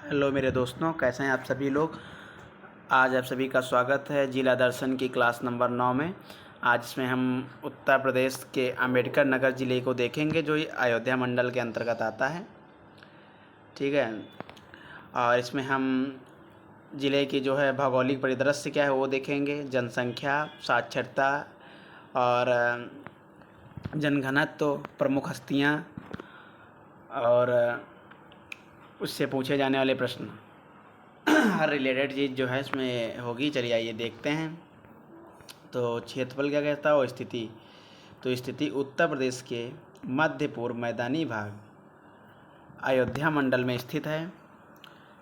Hello मेरे दोस्तों, कैसे हैं आप सभी लोग। आज आप सभी का स्वागत है जिला दर्शन की क्लास नंबर 9 में। आज इसमें हम उत्तर प्रदेश के अम्बेडकर नगर ज़िले को देखेंगे, जो अयोध्या मंडल के अंतर्गत आता है। ठीक है। और इसमें हम ज़िले की जो है भौगोलिक परिदृश्य क्या है वो देखेंगे, जनसंख्या, साक्षरता और जनघनत्व, प्रमुख हस्तियाँ और उससे पूछे जाने वाले प्रश्न, हर रिलेटेड चीज़ जो है इसमें होगी। चलिए आइए देखते हैं। तो क्षेत्रफल क्या कहता है और स्थिति। तो स्थिति उत्तर प्रदेश के मध्य पूर्व मैदानी भाग अयोध्या मंडल में स्थित है।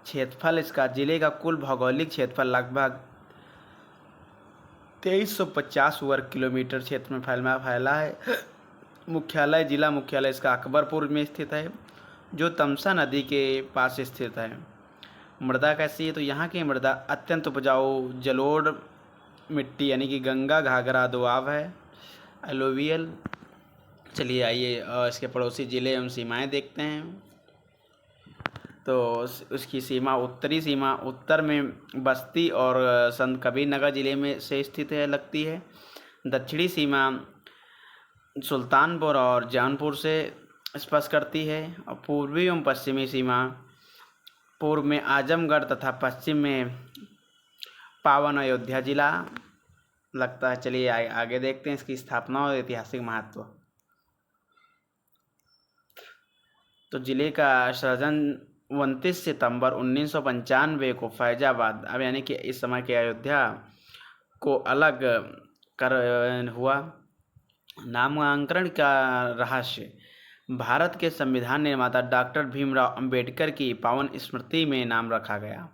क्षेत्रफल इसका जिले का कुल भौगोलिक क्षेत्रफल लगभग 2350 वर्ग किलोमीटर क्षेत्र में फैला है। मुख्यालय जिला मुख्यालय इसका अकबरपुर में स्थित है, जो तमसा नदी के पास स्थित है। मृदा कैसी है, तो यहाँ की मृदा अत्यंत उपजाऊ जलोढ़ मिट्टी यानी कि गंगा घाघरा दोआब है, एलोवियल। चलिए आइए इसके पड़ोसी ज़िले एवं सीमाएं देखते हैं। तो उसकी सीमा, उत्तरी सीमा उत्तर में बस्ती और संत कबीर नगर ज़िले में से स्थित है लगती है। दक्षिणी सीमा सुल्तानपुर और जौनपुर से स्पर्श करती है। और पूर्वी एवं पश्चिमी सीमा पूर्व में आजमगढ़ तथा पश्चिम में पावन अयोध्या जिला लगता है। चलिए आगे देखते हैं इसकी स्थापना और ऐतिहासिक महत्व। तो जिले का सृजन 29 सितंबर 1995 को फैजाबाद, अब यानी कि इस समय के अयोध्या को अलग कर हुआ। नामांकन का रहस्य भारत के संविधान निर्माता डॉक्टर भीमराव अंबेडकर की पावन स्मृति में नाम रखा गया।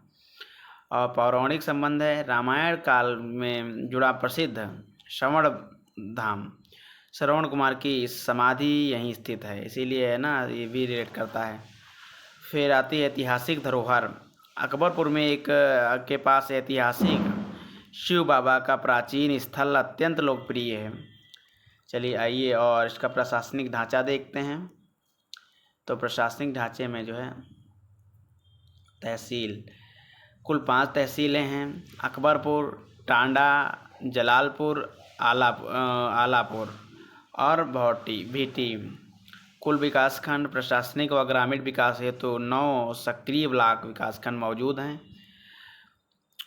और पौराणिक संबंध है, रामायण काल में जुड़ा प्रसिद्ध श्रवण धाम, श्रवण कुमार की समाधि यहीं स्थित है, इसीलिए है ना, ये भी रिलेट करता है। फिर आती है ऐतिहासिक धरोहर। अकबरपुर में एक के पास ऐतिहासिक शिव बाबा का प्राचीन स्थल अत्यंत लोकप्रिय है। चलिए आइए और इसका प्रशासनिक ढांचा देखते हैं। तो प्रशासनिक ढांचे में जो है तहसील, कुल 5 तहसीलें हैं। अकबरपुर, टांडा, जलालपुर, आलापुर और भीटी। कुल विकासखंड प्रशासनिक व ग्रामीण विकास हेतु 9 सक्रिय ब्लॉक विकासखंड मौजूद हैं।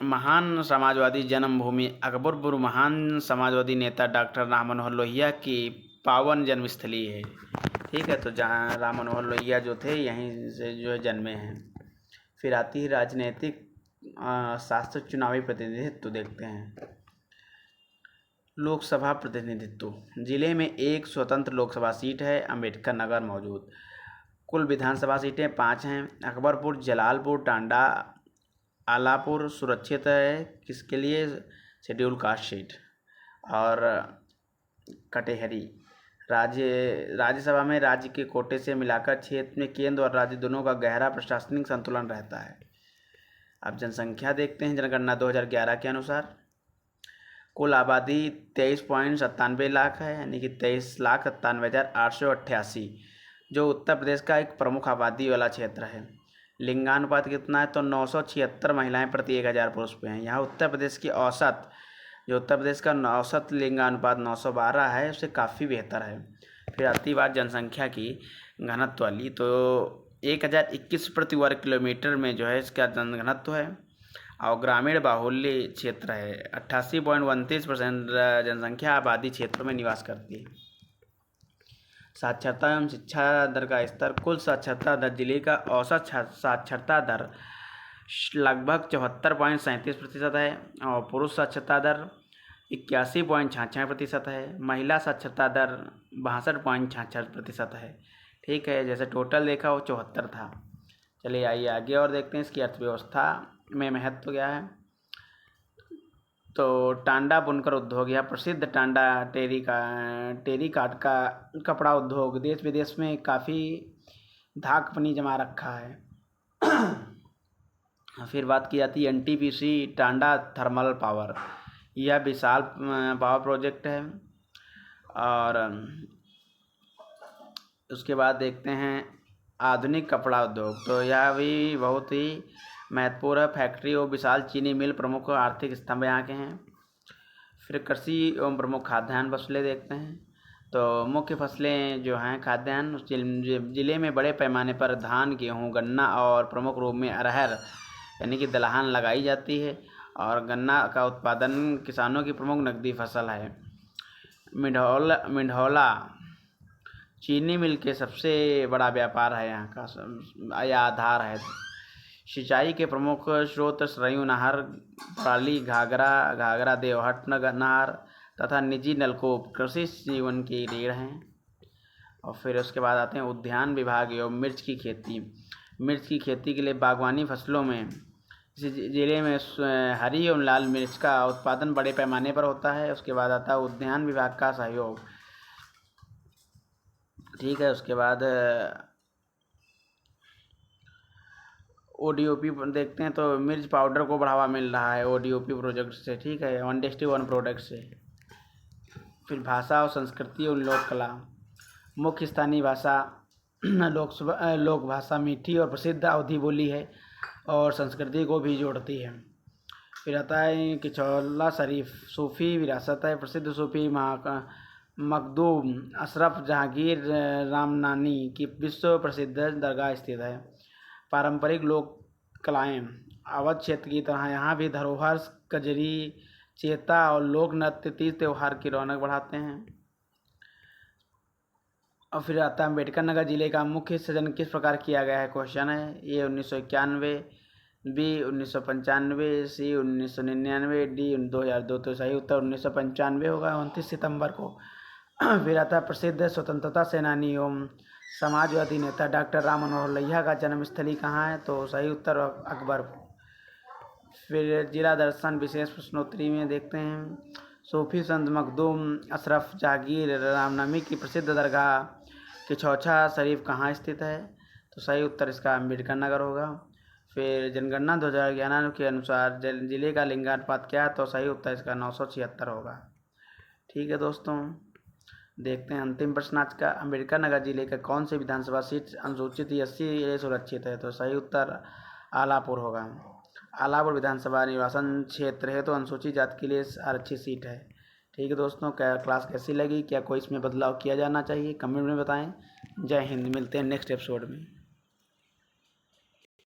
महान समाजवादी जन्मभूमि अकबरपुर महान समाजवादी नेता डॉक्टर राम मनोहर लोहिया की पावन जन्मस्थली है। ठीक है, तो जहाँ राम मनोहर लोहिया जो थे यहीं से जो है जन्मे हैं। फिर आती है राजनीतिक शास्त्र, चुनावी प्रतिनिधित्व देखते हैं। लोकसभा प्रतिनिधित्व, जिले में एक स्वतंत्र लोकसभा सीट है, अम्बेडकर नगर मौजूद। कुल विधानसभा सीटें 5 हैं। अकबरपुर, जलालपुर, टांडा, आलापुर सुरक्षित है किसके लिए, शेड्यूल कास्ट सीट। और कटेहरी राज्यसभा में राज्य के कोटे से मिलाकर क्षेत्र में केंद्र और राज्य दोनों का गहरा प्रशासनिक संतुलन रहता है। अब जनसंख्या देखते हैं। जनगणना 2011 के अनुसार कुल आबादी 23.97 लाख है, यानी कि 23,97,888, जो उत्तर प्रदेश का एक प्रमुख आबादी वाला क्षेत्र है। लिंगानुपात कितना है, तो 976 महिलाएं प्रति 1000 पुरुष पे हैं। यहाँ उत्तर प्रदेश की औसत, जो उत्तर प्रदेश का औसत लिंगानुपात 912 है, उससे काफ़ी बेहतर है। फिर आती बात जनसंख्या की घनत्व वाली, तो 1021 प्रति वर्ग किलोमीटर में जो है इसका जनघनत्व है। और ग्रामीण बाहुल्य क्षेत्र है, 88.29% जनसंख्या आबादी क्षेत्रों में निवास करती है। साक्षरता एवं शिक्षा दर का स्तर, कुल साक्षरता दर, जिले का औसत साक्षरता दर लगभग 74.37% है। और पुरुष साक्षरता दर 81.66% है। महिला साक्षरता दर 62.66% है। ठीक है, जैसे टोटल देखा वो 74 था। चलिए आइए आगे और देखते हैं इसकी अर्थव्यवस्था में महत्व क्या है। तो टांडा बुनकर उद्योग, यह प्रसिद्ध टांडा टेरीकाट का कपड़ा उद्योग देश विदेश में काफ़ी धाक पनी जमा रखा है। फिर बात की जाती है एनटीपीसी टांडा थर्मल पावर, यह विशाल पावर प्रोजेक्ट है। और उसके बाद देखते हैं आधुनिक कपड़ा उद्योग, तो यह भी बहुत ही महत्वपूर्ण है। फैक्ट्री और विशाल चीनी मिल प्रमुख आर्थिक स्तंभ यहाँ के हैं। फिर कृषि एवं प्रमुख खाद्यान्न फसलें देखते हैं। तो मुख्य फसलें जो हैं खाद्यान्न, जिले में बड़े पैमाने पर धान, गेहूँ, गन्ना और प्रमुख रूप में अरहर यानी कि दलहन लगाई जाती है। और गन्ना का उत्पादन किसानों की प्रमुख नकदी फसल है। मिंढौला चीनी मिल के सबसे बड़ा व्यापार है यहाँ का, या आधार है। सिंचाई के प्रमुख स्रोत सरयू नहर, पराली, घाघरा, देवहट नहर तथा निजी नलकूप कृषि जीवन की रीढ़ हैं। और फिर उसके बाद आते हैं उद्यान विभाग एवं मिर्च की खेती। मिर्च की खेती के लिए बागवानी फसलों में जिले में हरी एवं लाल मिर्च का उत्पादन बड़े पैमाने पर होता है। उसके बाद आता है उद्यान विभाग का सहयोग, ठीक है। उसके बाद ODOP देखते हैं, तो मिर्च पाउडर को बढ़ावा मिल रहा है ODOP प्रोजेक्ट से, ठीक है, 1:1 प्रोडक्ट से। फिर भाषा और संस्कृति और लोक कला। मुख्य स्थानीय भाषा लोक भाषा मीठी और प्रसिद्ध अवधी बोली है और संस्कृति को भी जोड़ती है। फिर आता है किचौला शरीफ, सूफी विरासत है। प्रसिद्ध सूफी मखदूम अशरफ जहांगीर रामनानी की विश्व प्रसिद्ध दरगाह स्थित है। पारंपरिक लोक कलाएँ, अवध क्षेत्र की तरह यहाँ भी धरोहर, कजरी, चेता और लोक नृत्य तीज त्यौहार की रौनक बढ़ाते हैं। और फिर आता है अम्बेडकर नगर जिले का मुख्य सृजन किस प्रकार किया गया है, क्वेश्चन है। ए 1991, बी 1995, सी 1999, डी 2002। तो सही उत्तर 1995 होगा, 29 सितंबर को। फिर आता है प्रसिद्ध स्वतंत्रता सेनानी एवं समाजवादी नेता डॉक्टर राम मनोहर लोहिया का जन्मस्थली कहाँ है, तो सही उत्तर अकबरपुर। फिर जिला दर्शन विशेष प्रश्नोत्तरी में देखते हैं, सूफी संत मखदूम अशरफ जहांगीर रामनामी की प्रसिद्ध दरगाह किचौछा शरीफ कहाँ स्थित है, तो सही उत्तर इसका अम्बेडकर नगर होगा। फिर जनगणना 2011 के अनुसार जिले का लिंगानुपात क्या है, तो सही उत्तर इसका 976 होगा, ठीक है दोस्तों। देखते हैं अंतिम प्रश्न आज का, अम्बेडकर नगर जिले का कौन सी विधानसभा सीट अनुसूचित SC सुरक्षित है, तो सही उत्तर आलापुर होगा। आलापुर विधानसभा निर्वाचन क्षेत्र है, तो अनुसूचित जाति के लिए आरक्षित सीट है, ठीक है दोस्तों। क्या क्लास कैसी लगी, क्या कोई इसमें बदलाव किया जाना चाहिए, कमेंट में बताएं। जय हिंद, मिलते हैं नेक्स्ट एपिसोड में।